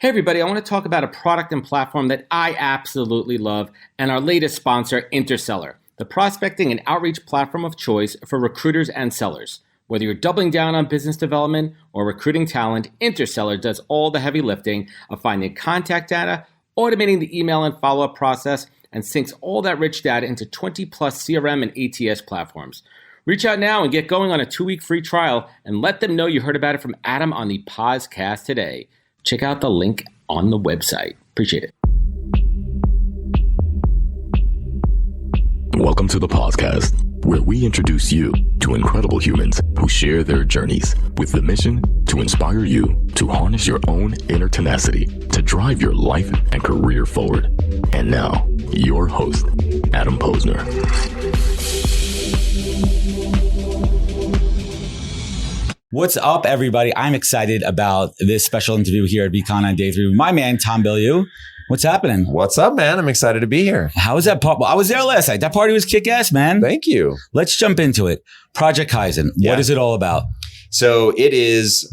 Hey everybody, I want to talk about a product and platform that I absolutely love and our latest sponsor, Interseller, the prospecting and outreach platform of choice for recruiters and sellers. Whether you're doubling down on business development or recruiting talent, Interseller does all the heavy lifting of finding contact data, automating the email and follow-up process, and syncs all that rich data into 20 plus CRM and ATS platforms. Reach out now and get going on a 2-week free trial and let them know you heard about it from Adam on the podcast today. Check out the link on the website. Appreciate it. Welcome to the podcast, where we introduce you to incredible humans who share their journeys with the mission to inspire you to harness your own inner tenacity to drive your life and career forward. And now, your host, Adam Posner. What's up, everybody? I'm excited about this special interview here at Veecon on day 3 with my man, Tom Bilyeu. What's happening? What's up, man? I'm excited to be here. How was that part? Well, I was there last night. That party was kick-ass, man. Thank you. Let's jump into it. Project Kyzen. Yeah. What is it all about? So it is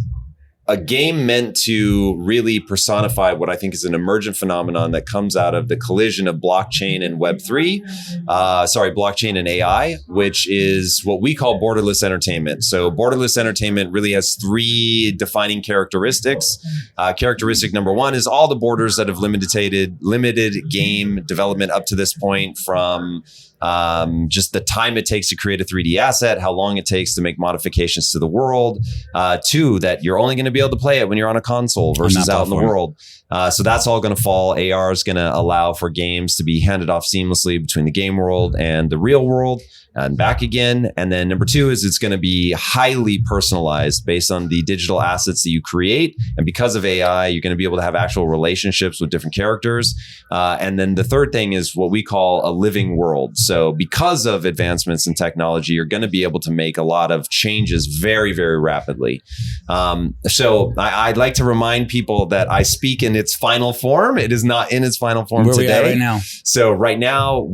a game meant to really personify what I think is an emergent phenomenon that comes out of the collision of blockchain and Web3, blockchain and AI, which is what we call borderless entertainment. So borderless entertainment really has 3 defining characteristics. Characteristic number 1 is all the borders that have limited game development up to this point, from just the time it takes to create a 3D asset, how long it takes to make modifications to the world, 2, that you're only going to be able to play it when you're on a console versus out in the world. So that's all going to fall. AR is going to allow for games to be handed off seamlessly between the game world and the real world and back again. And then number 2 is it's going to be highly personalized based on the digital assets that you create. And because of AI, you're going to be able to have actual relationships with different characters. And then the third thing is what we call a living world. So because of advancements in technology, you're going to be able to make a lot of changes very, very rapidly. So I'd like to remind people that I speak in its final form. It is not in its final form today. Where are we at right now? So right now,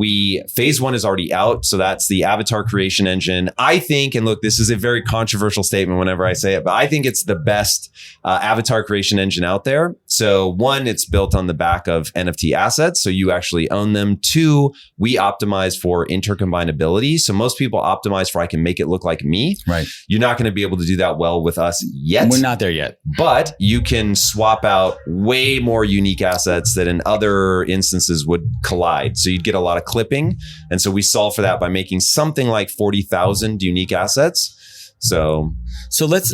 phase 1 is already out. So that's the avatar creation engine. I think, and look, this is a very controversial statement whenever I say it, but I think it's the best avatar creation engine out there. So 1, it's built on the back of NFT assets, so you actually own them. 2, we optimize for intercombinability. So most people optimize for I can make it look like me. Right. You're not going to be able to do that well with us yet. We're not there yet. But you can swap out way more unique assets that in other instances would collide. So you'd get a lot of clipping. And so we solve for that by making something like 40,000 unique assets. So let's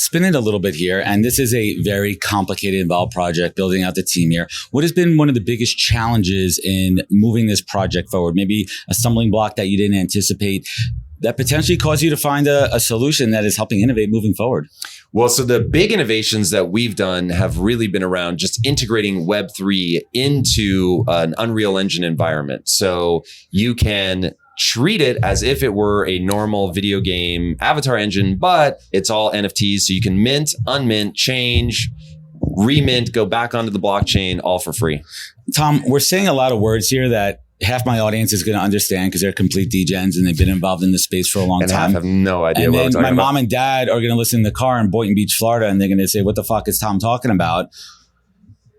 spin it a little bit here. And this is a very complicated, involved project, building out the team here. What has been one of the biggest challenges in moving this project forward? Maybe a stumbling block that you didn't anticipate that potentially caused you to find a solution that is helping innovate moving forward? Well, so the big innovations that we've done have really been around just integrating Web3 into an Unreal Engine environment. So you can treat it as if it were a normal video game avatar engine, but it's all NFTs. So you can mint, unmint, change, remint, go back onto the blockchain, all for free. Tom, we're saying a lot of words here that half my audience is going to understand because they're complete degens and they've been involved in the space for a long time. And half have no idea what we're talking about. And then my mom and dad are going to listen in the car in Boynton Beach, Florida, and they're going to say, what the fuck is Tom talking about?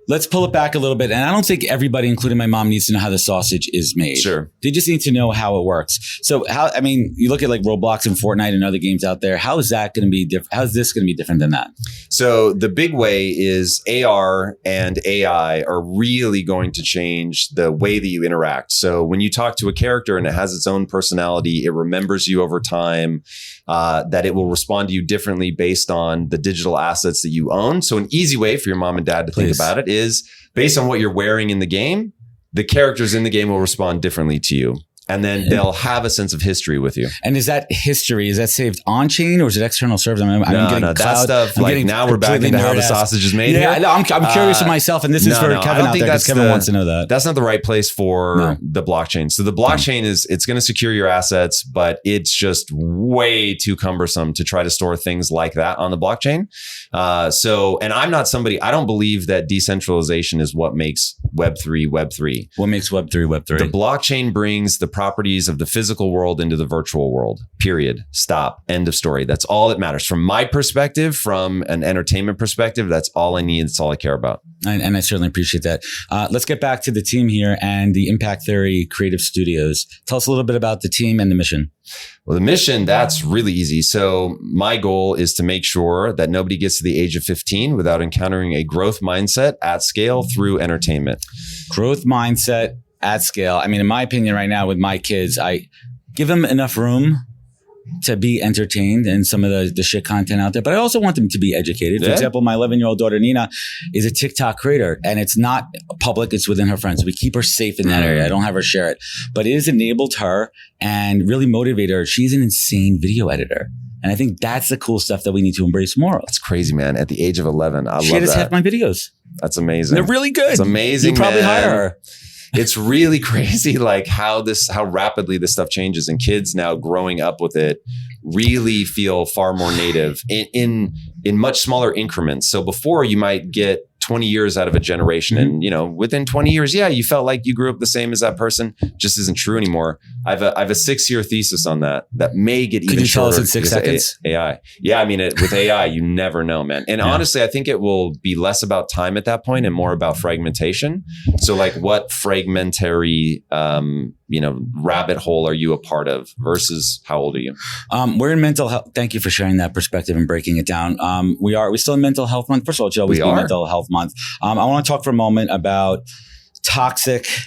Let's pull it back a little bit. And I don't think everybody, including my mom, needs to know how the sausage is made. Sure. They just need to know how it works. So you look at like Roblox and Fortnite and other games out there. How is that going to be different? How is this going to be different than that? So the big way is AR and AI are really going to change the way that you interact. So when you talk to a character and it has its own personality, it remembers you over time, that it will respond to you differently based on the digital assets that you own. So an easy way for your mom and dad to think about it is based on what you're wearing in the game, the characters in the game will respond differently to you. And then they'll have a sense of history with you. And is that history? Is that saved on chain or is it external servers? No, that stuff. Like now we're back into how the sausage is made. Yeah, here. I'm curious of myself, and this is for Kevin out there because Kevin wants to know that. That's not the right place for the blockchain. So the blockchain it's going to secure your assets, but it's just way too cumbersome to try to store things like that on the blockchain. And I'm not somebody. I don't believe that decentralization is what makes Web3 Web3. What makes Web3 Web3? The blockchain brings the properties of the physical world into the virtual world. Period. Stop. End of story. That's all that matters. From my perspective, from an entertainment perspective, that's all I need. That's all I care about. And I certainly appreciate that. Let's get back to the team here and the Impact Theory Creative Studios. Tell us a little bit about the team and the mission. Well, the mission, that's really easy. So my goal is to make sure that nobody gets to the age of 15 without encountering a growth mindset at scale through entertainment. Growth mindset at scale. I mean, in my opinion right now with my kids, I give them enough room to be entertained and some of the shit content out there, but I also want them to be educated. For example, my 11-year-old daughter, Nina, is a TikTok creator, and it's not public. It's within her friends. We keep her safe in that area. I don't have her share it, but it has enabled her and really motivated her. She's an insane video editor. And I think that's the cool stuff that we need to embrace more of. That's crazy, man. At the age of 11, I love that. She edits half my videos. That's amazing. They're really good. It's amazing, You probably man. hire her. It's really crazy, like how rapidly this stuff changes, and kids now growing up with it really feel far more native in much smaller increments. So before, you might get 20 years out of a generation, and within 20 years, you felt like you grew up the same as that person. Just isn't true anymore. I have a 6-year thesis on that may get even shorter. Could you tell us in 6 seconds? AI. Yeah, I mean, with AI, you never know, man. And honestly, I think it will be less about time at that point and more about fragmentation. So like, what fragmentary rabbit hole are you a part of versus how old are you? We're in mental health. Thank you for sharing that perspective and breaking it down. We still in Mental Health Month. First of all, it's always been Mental Health Month. I want to talk for a moment about toxicity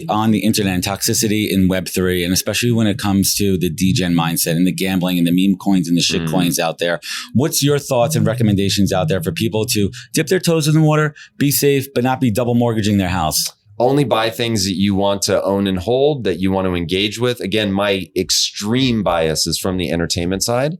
on the internet and toxicity in Web3, and especially when it comes to the degen mindset and the gambling and the meme coins and the shit coins out there. What's your thoughts and recommendations out there for people to dip their toes in the water, be safe, but not be double mortgaging their house? Only buy things that you want to own and hold, that you want to engage with. Again, my extreme bias is from the entertainment side.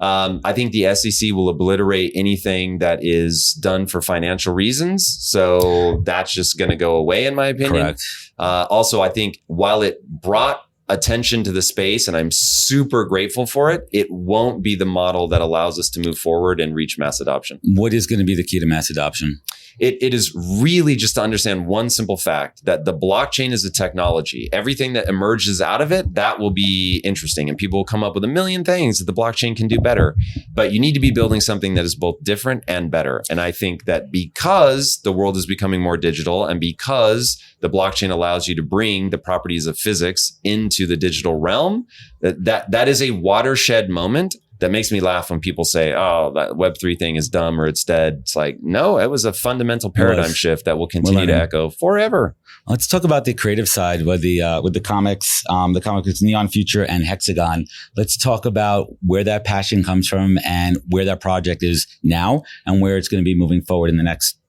I think the SEC will obliterate anything that is done for financial reasons. So that's just going to go away, in my opinion. Correct. Also, I think while it brought attention to the space, and I'm super grateful for it, it won't be the model that allows us to move forward and reach mass adoption. What is going to be the key to mass adoption? It is really just to understand one simple fact, that the blockchain is a technology. Everything that emerges out of it, that will be interesting. And people will come up with a million things that the blockchain can do better. But you need to be building something that is both different and better. And I think that because the world is becoming more digital, and because the blockchain allows you to bring the properties of physics into the digital realm, that is a watershed moment. That makes me laugh when people say, oh, that Web3 thing is dumb or it's dead. It's like, no, it was a fundamental paradigm shift that will continue to echo forever. Let's talk about the creative side with the comics. The comic is Neon Future and Hexagon. Let's talk about where that passion comes from and where that project is now and where it's going to be moving forward in the next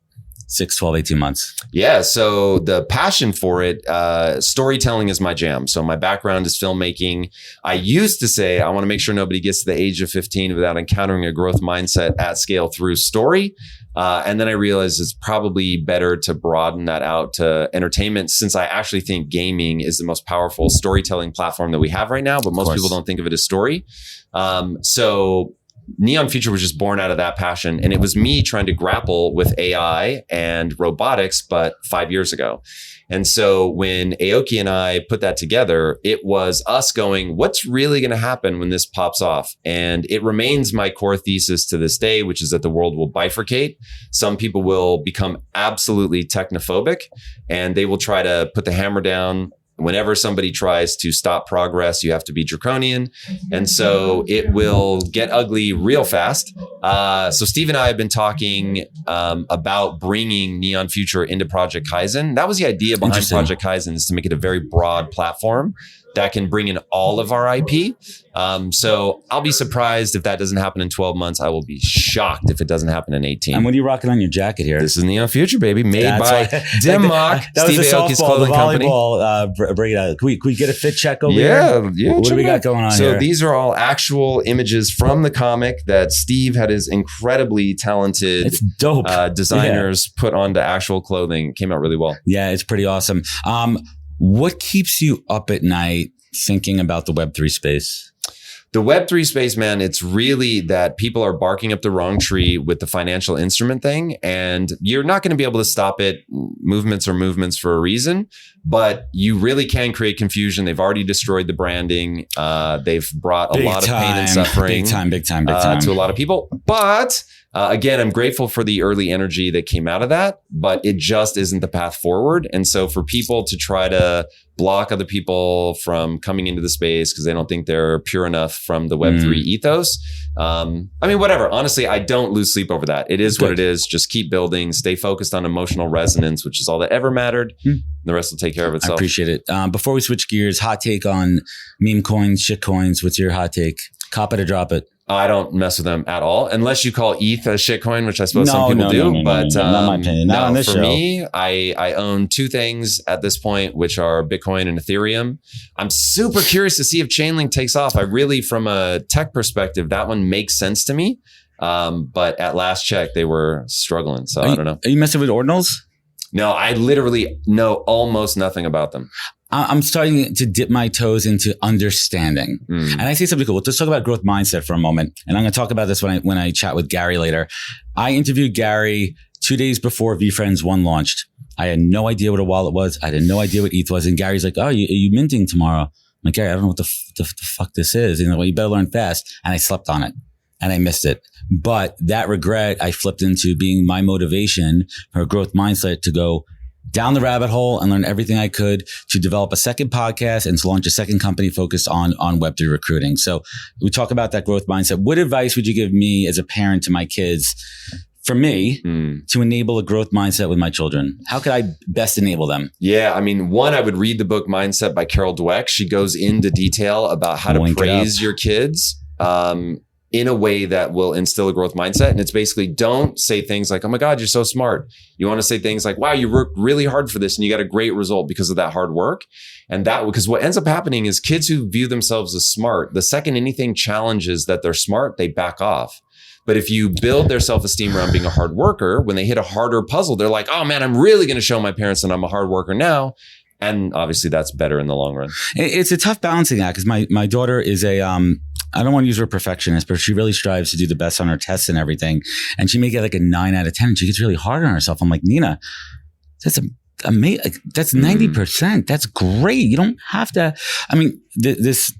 6, 12, 18 months. Yeah. So the passion for it, storytelling is my jam. So my background is filmmaking. I used to say, I want to make sure nobody gets to the age of 15 without encountering a growth mindset at scale through story. And then I realized it's probably better to broaden that out to entertainment, since I actually think gaming is the most powerful storytelling platform that we have right now, but most people don't think of it as story. So Neon Future was just born out of that passion. And it was me trying to grapple with AI and robotics, but 5 years ago. And so when Aoki and I put that together, it was us going, what's really going to happen when this pops off? And it remains my core thesis to this day, which is that the world will bifurcate. Some people will become absolutely technophobic, and they will try to put the hammer down. Whenever somebody tries to stop progress, you have to be draconian. And so it will get ugly real fast. So Steve and I have been talking about bringing Neon Future into Project Kyzen. That was the idea behind Project Kyzen, is to make it a very broad platform that can bring in all of our IP. So I'll be surprised if that doesn't happen in 12 months. I will be shocked if it doesn't happen in 18. And what are you rocking on your jacket here? This is Neon Future, baby. Made by Dimmock, that was Steve the Aoki's softball, clothing the company. volleyball. Bring it out. Can we get a fit check over here? Yeah. What do we got going on here? So these are all actual images from the comic that Steve had his incredibly talented designers put onto actual clothing. It came out really well. Yeah, it's pretty awesome. What keeps you up at night thinking about the Web3 space? The Web3 space, man, it's really that people are barking up the wrong tree with the financial instrument thing, and you're not going to be able to stop it. Movements are movements for a reason, but you really can create confusion. They've already destroyed the branding. They've brought a lot of pain and suffering big time to a lot of people. But again, I'm grateful for the early energy that came out of that, but it just isn't the path forward. And so for people to try to block other people from coming into the space because they don't think they're pure enough from the Web3 ethos. I mean, whatever. Honestly, I don't lose sleep over that. It is what it is. Just keep building, stay focused on emotional resonance, which is all that ever mattered. The rest will take care of itself. I appreciate it. Before we switch gears, hot take on meme coins, shit coins. What's your hot take? Cop it or drop it? I don't mess with them at all, unless you call ETH a shitcoin, which I suppose some people do. But not my opinion. Not on this show. For me, I own two things at this point, which are Bitcoin and Ethereum. I'm super curious to see if Chainlink takes off. I really, from a tech perspective, that one makes sense to me. But at last check, they were struggling. So I don't know. Are you messing with ordinals? No, I literally know almost nothing about them. I'm starting to dip my toes into understanding. And I say something cool. Let's talk about growth mindset for a moment. And I'm going to talk about this when I chat with Gary later. I interviewed Gary 2 days before VFriends 1 launched. I had no idea what a wallet was. I had no idea what ETH was. And Gary's like, oh, are you minting tomorrow? I'm like, Gary, I don't know what the fuck this is. You know, well, you better learn fast. And I slept on it and I missed it. But that regret I flipped into being my motivation for a growth mindset to go down the rabbit hole and learn everything I could to develop a second podcast and to launch a second company focused on Web3 recruiting. So we talk about that growth mindset. What advice would you give me as a parent to my kids, for me, to enable a growth mindset with my children? How could I best enable them? Yeah, I mean, one, I would read the book Mindset by Carol Dweck. She goes into detail about how to praise your kids. In a way that will instill a growth mindset. And it's basically, don't say things like, oh my God, you're so smart. You want to say things like, wow, you worked really hard for this and you got a great result because of that hard work. And that, because what ends up happening is kids who view themselves as smart, the second anything challenges that they're smart, they back off. But if you build their self-esteem around being a hard worker, when they hit a harder puzzle, they're like, oh man, I'm really going to show my parents that I'm a hard worker now. And obviously that's better in the long run. It's a tough balancing act because my daughter is I don't want to use her perfectionist, but she really strives to do the best on her tests and everything. And she may get like a 9 out of 10 and she gets really hard on herself. I'm like, Nina, that's amazing. That's 90%. That's great. You don't have to. I mean, it's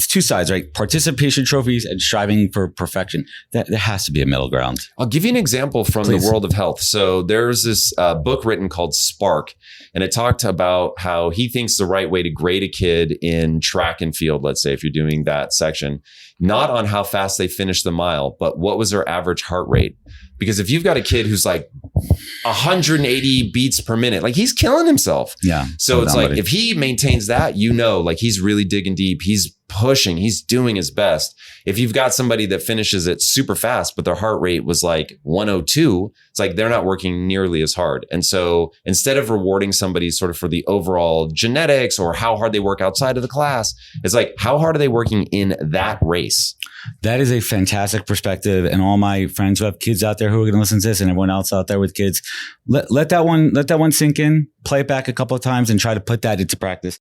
two sides, right? Participation trophies and striving for perfection. There has to be a middle ground. I'll give you an example from the world of health. So there's this book written called Spark, and it talked about how he thinks the right way to grade a kid in track and field, let's say, if you're doing that section, not on how fast they finished the mile, but what was their average heart rate. Because if you've got a kid who's like 180 beats per minute, like he's killing himself. Yeah. So it's like, if he maintains that, you know, like he's really digging deep. He's pushing, he's doing his best. If you've got somebody that finishes it super fast, but their heart rate was like 102, it's like they're not working nearly as hard. And so instead of rewarding somebody sort of for the overall genetics or how hard they work outside of the class, it's like, how hard are they working in that race? That is a fantastic perspective. And all my friends who have kids out there who are going to listen to this and everyone else out there with kids, let that one sink in, play it back a couple of times and try to put that into practice.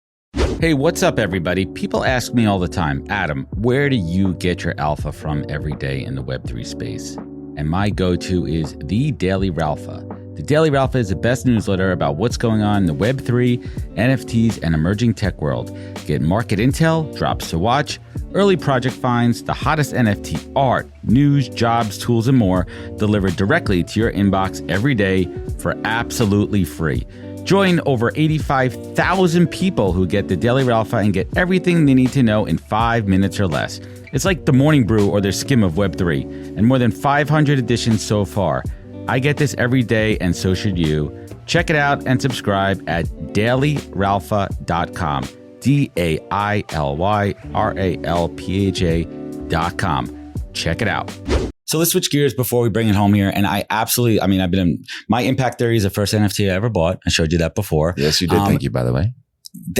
Hey, what's up, everybody? People ask me all the time, Adam, where do you get your alpha from every day in the Web3 space? And my go-to is The Daily Ralpha. The Daily Ralpha is the best newsletter about what's going on in the Web3, NFTs, and emerging tech world. Get market intel, drops to watch, early project finds, the hottest NFT art, news, jobs, tools, and more delivered directly to your inbox every day for absolutely free. Join over 85,000 people who get the Daily Ralpha and get everything they need to know in 5 minutes or less. It's like the morning brew or their skim of Web3, and more than 500 editions so far. I get this every day, and so should you. Check it out and subscribe at dailyralpha.com. DAILYRALPHA.com. Check it out. So let's switch gears before we bring it home here. And my Impact Theory is the first NFT I ever bought. I showed you that before. Yes, you did. Thank you, by the way.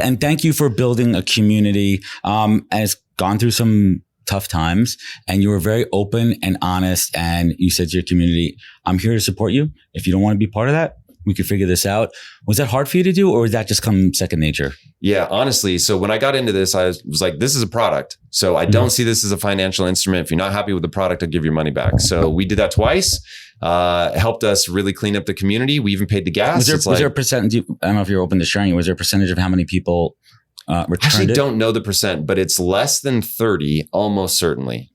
And thank you for building a community. Has gone through some tough times, and you were very open and honest. And you said to your community, I'm here to support you. If you don't want to be part of that, we could figure this out. Was that hard for you to do, or was that just come second nature? Yeah, honestly. So when I got into this, I was like, this is a product. So I don't see this as a financial instrument. If you're not happy with the product, I'll give your money back. So we did that twice. Helped us really clean up the community. We even paid the gas. Was there a percentage? I don't know if you're open to sharing it. Was there a percentage of how many people returned it? Actually, don't know the percent, but it's less than 30, almost certainly.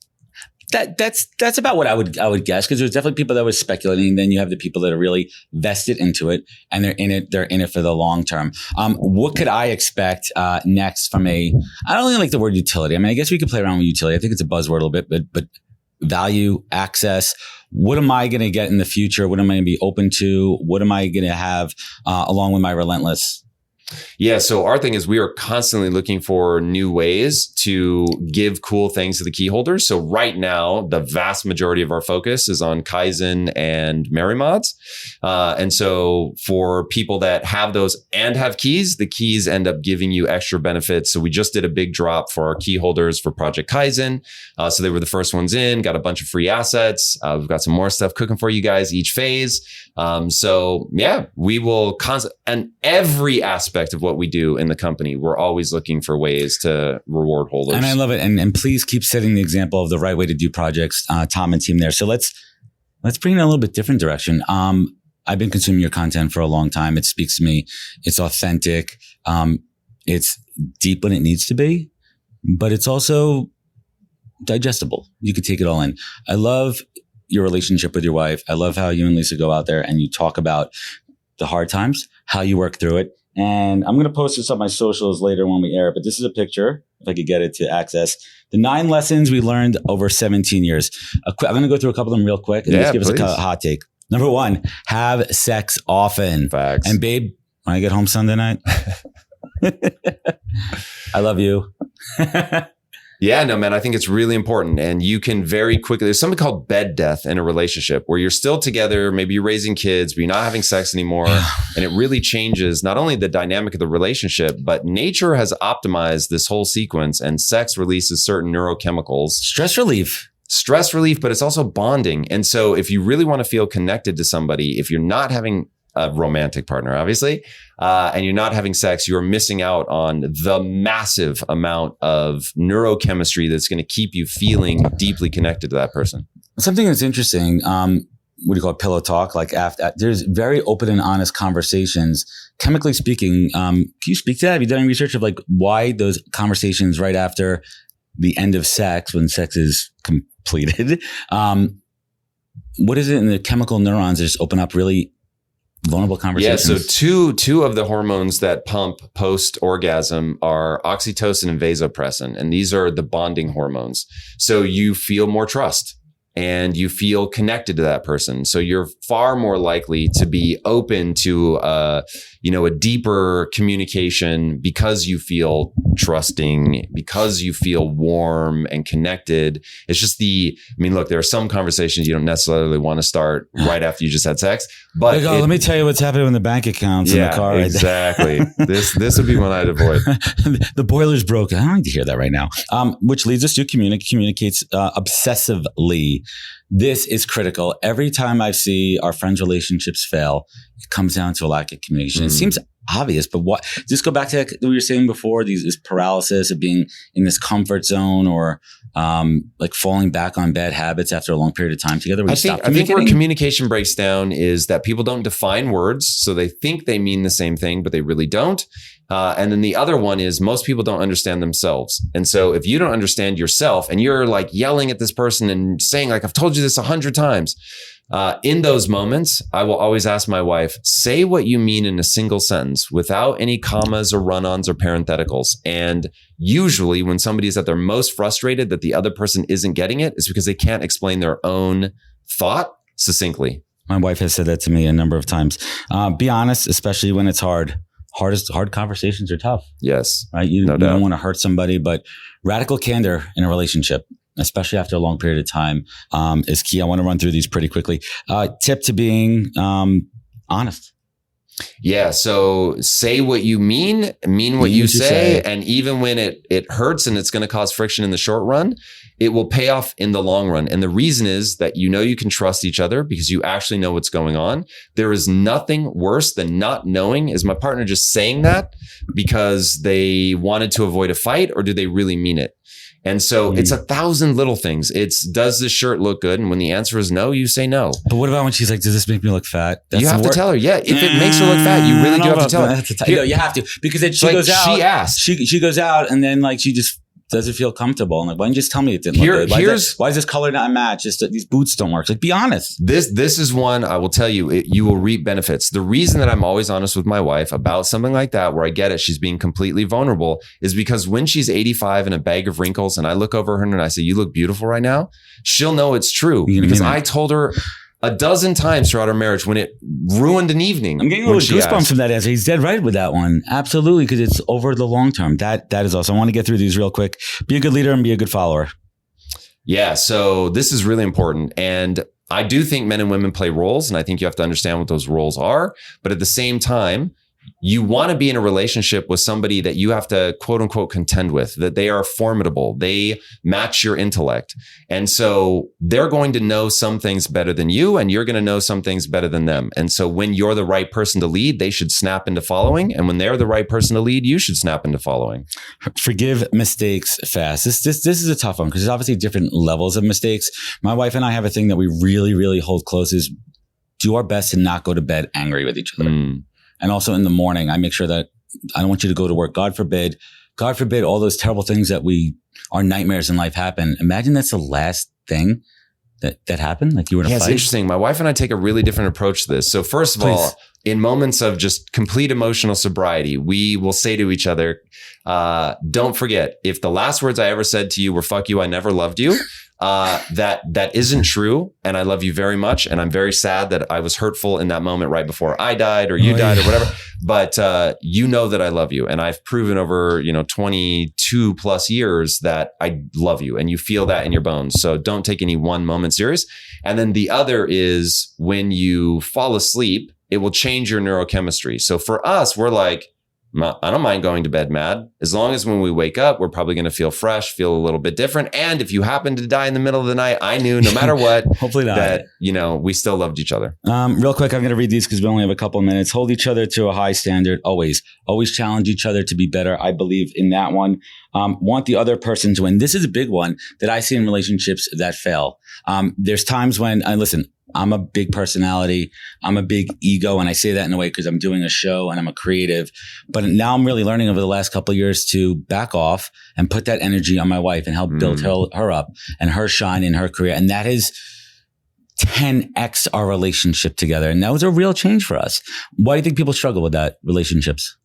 That's about what I would guess, because there's definitely people that were speculating. Then you have the people that are really vested into it and they're in it for the long term. What could I expect next from I don't really like the word utility. I mean, I guess we could play around with utility. I think it's a buzzword a little bit, but value, access. What am I going to get in the future? What am I going to be open to? What am I going to have along with my relentless? Yeah. So our thing is we are constantly looking for new ways to give cool things to the key holders. So right now, the vast majority of our focus is on Kyzen and Merry Mods. And so for people that have those and have keys, the keys end up giving you extra benefits. So we just did a big drop for our key holders for Project Kyzen. So they were the first ones in, got a bunch of free assets. We've got some more stuff cooking for you guys each phase. So yeah, we will and every aspect of what we do in the company, we're always looking for ways to reward holders. And I love it. And please keep setting the example of the right way to do projects, Tom and team there. So let's bring it in a little bit different direction. I've been consuming your content for a long time. It speaks to me. It's authentic. It's deep when it needs to be, but it's also digestible. You could take it all in. I love your relationship with your wife. I love how you and Lisa go out there and you talk about the hard times, how you work through it. And I'm going to post this on my socials later when we air it, but this is a picture, if I could get it to access. The 9 lessons we learned over 17 years. I'm going to go through a couple of them real quick and just give us a hot take. Number 1, have sex often. Facts. And babe, when I get home Sunday night, I love you. Yeah, no, man, I think it's really important. And you can very quickly, there's something called bed death in a relationship where you're still together, maybe you're raising kids, but you're not having sex anymore. And it really changes not only the dynamic of the relationship, but nature has optimized this whole sequence and sex releases certain neurochemicals. Stress relief, but it's also bonding. And so if you really want to feel connected to somebody, if you're not having a romantic partner, obviously, and you're not having sex, you're missing out on the massive amount of neurochemistry that's going to keep you feeling deeply connected to that person. Something that's interesting, what do you call it, pillow talk? Like after, there's very open and honest conversations. Chemically speaking, can you speak to that? Have you done any research of like why those conversations right after the end of sex, when sex is completed, what is it in the chemical neurons that just open up really vulnerable conversations? Yeah, so two of the hormones that pump post-orgasm are oxytocin and vasopressin, and these are the bonding hormones. So you feel more trust and you feel connected to that person. So you're far more likely to be open to a deeper communication because you feel trusting, because you feel warm and connected. It's just look, there are some conversations you don't necessarily want to start right after you just had sex. But let me tell you what's happening in the bank accounts in the car. Exactly. This would be one I'd avoid. The boiler's broken. I don't need to hear that right now. Which leads us to communicates obsessively. This is critical. Every time I see our friends' relationships fail, it comes down to a lack of communication. It seems obvious, but what? Just go back to what we were saying before. This paralysis of being in this comfort zone, or like falling back on bad habits after a long period of time together. I think where communication breaks down is that people don't define words, so they think they mean the same thing, but they really don't. And then the other one is most people don't understand themselves. And so if you don't understand yourself and you're like yelling at this person and saying like, I've told you this 100 times, in those moments, I will always ask my wife, say what you mean in a single sentence without any commas or run-ons or parentheticals. And usually when somebody is at their most frustrated that the other person isn't getting it, is because they can't explain their own thought succinctly. My wife has said that to me a number of times. Be honest, especially when it's hard. Hard conversations are tough. Yes. Right. You don't want to hurt somebody, but radical candor in a relationship, especially after a long period of time, is key. I want to run through these pretty quickly. Tip to being honest. Yeah. So say what you mean what you say. And even when it hurts and it's going to cause friction in the short run, it will pay off in the long run. And the reason is that you can trust each other because you actually know what's going on. There is nothing worse than not knowing. Is my partner just saying that because they wanted to avoid a fight, or do they really mean it? And so it's 1,000 little things. It's, does this shirt look good? And when the answer is no, you say no. But what about when she's like, does this make me look fat? You have to tell her. Yeah. If it makes her look fat, you really do have to tell her. You have to, because then she goes out. She asked. She goes out and then like she just doesn't feel comfortable. I'm like, why don't you just tell me it didn't look good? Why is this color not match? Just these boots don't work. Like, be honest. This is one I will tell you, you will reap benefits. The reason that I'm always honest with my wife about something like that, where I get it, she's being completely vulnerable, is because when she's 85 and a bag of wrinkles and I look over her and I say, you look beautiful right now, she'll know it's true because I told her a dozen times throughout our marriage when it ruined an evening. I'm getting a little goosebumps from that answer. He's dead right with that one. Absolutely, because it's over the long term. That is awesome. I want to get through these real quick. Be a good leader and be a good follower. Yeah, so this is really important. And I do think men and women play roles, and I think you have to understand what those roles are. But at the same time, you want to be in a relationship with somebody that you have to quote unquote contend with, that they are formidable. They match your intellect. And so they're going to know some things better than you, and you're going to know some things better than them. And so when you're the right person to lead, they should snap into following. And when they're the right person to lead, you should snap into following. Forgive mistakes fast. This is a tough one because there's obviously different levels of mistakes. My wife and I have a thing that we really, really hold close is do our best to not go to bed angry with each other. And also in the morning, I make sure that I don't want you to go to work. God forbid, all those terrible things that our nightmares in life happen. Imagine that's the last thing that happened. Like you were in a fight. It's interesting. My wife and I take a really different approach to this. So first of all, in moments of just complete emotional sobriety, we will say to each other, don't forget, if the last words I ever said to you were fuck you, I never loved you. That isn't true. And I love you very much. And I'm very sad that I was hurtful in that moment right before I died or you died or whatever. But, you know that I love you. And I've proven over, 22 plus years that I love you, and you feel that in your bones. So don't take any one moment serious. And then the other is when you fall asleep, it will change your neurochemistry. So for us, we're like, I don't mind going to bed mad, as long as when we wake up, we're probably going to feel fresh, feel a little bit different. And if you happen to die in the middle of the night, I knew no matter what, hopefully not, that, we still loved each other. Real quick, I'm going to read these because we only have a couple of minutes. Hold each other to a high standard. Always challenge each other to be better. I believe in that one. Want the other person to win. This is a big one that I see in relationships that fail. There's times when listen, I'm a big personality. I'm a big ego. And I say that in a way because I'm doing a show and I'm a creative. But now I'm really learning over the last couple of years to back off and put that energy on my wife and help build her up and her shine in her career. And that is 10x our relationship together. And that was a real change for us. Why do you think people struggle with that, relationships?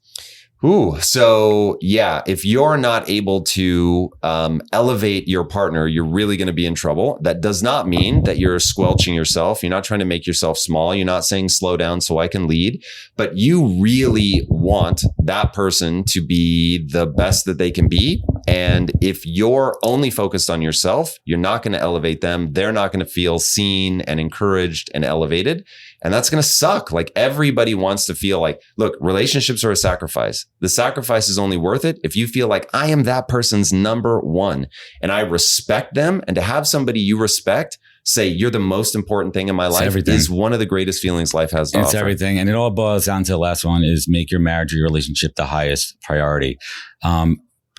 So yeah, if you're not able to elevate your partner, you're really going to be in trouble. That does not mean that you're squelching yourself. You're not trying to make yourself small. You're not saying slow down so I can lead, but you really want that person to be the best that they can be. And if you're only focused on yourself, you're not going to elevate them. They're not going to feel seen and encouraged and elevated. And that's going to suck. Like, everybody wants to feel like, look, relationships are a sacrifice. The sacrifice is only worth it if you feel like I am that person's number one and I respect them. And to have somebody you respect say you're the most important thing in my life is one of the greatest feelings life has to offer. It's everything. And it all boils down to the last one is make your marriage or your relationship the highest priority.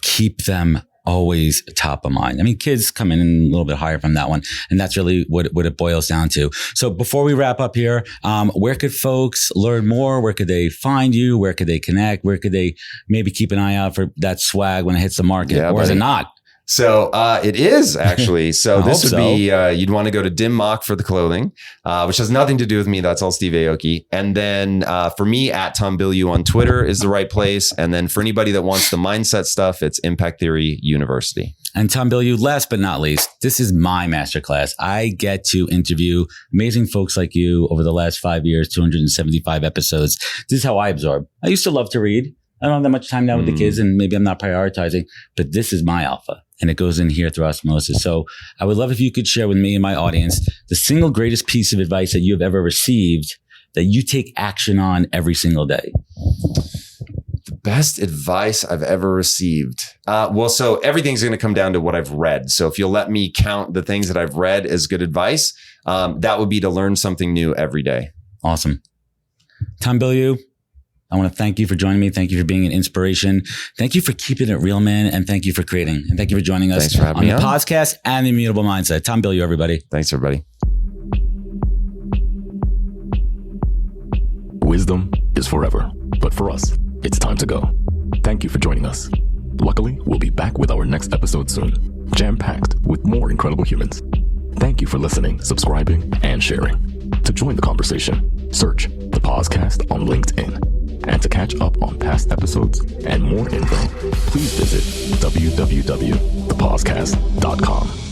Keep them always top of mind. I mean, kids come in a little bit higher from that one. And that's really what it boils down to. So before we wrap up here, where could folks learn more? Where could they find you? Where could they connect? Where could they maybe keep an eye out for that swag when it hits the market? Or is it not? So it is actually. So this would be, you'd want to go to Dim Mak for the clothing, which has nothing to do with me. That's all Steve Aoki. And then for me, at Tom Bilyeu on Twitter is the right place. And then for anybody that wants the mindset stuff, it's Impact Theory University. And Tom Bilyeu, last but not least, this is my masterclass. I get to interview amazing folks like you over the last 5 years, 275 episodes. This is how I absorb. I used to love to read. I don't have that much time now with the kids, and maybe I'm not prioritizing, but this is my alpha. And it goes in here through osmosis. So I would love if you could share with me and my audience the single greatest piece of advice that you have ever received that you take action on every single day? Best advice I've ever received. So everything's going to come down to what I've read. So if you'll let me count the things that I've read as good advice, that would be to learn something new every day. Awesome. Tom Bilyeu, I want to thank you for joining me. Thank you for being an inspiration. Thank you for keeping it real, man. And thank you for creating. And thank you for joining us on the podcast and the Immutable Mindset. Tom Bilyeu, everybody. Thanks, everybody. Wisdom is forever, but for us, it's time to go. Thank you for joining us. Luckily, we'll be back with our next episode soon, jam-packed with more incredible humans. Thank you for listening, subscribing, and sharing. To join the conversation, search the podcast on LinkedIn. And to catch up on past episodes and more info, please visit www.thepodcast.com.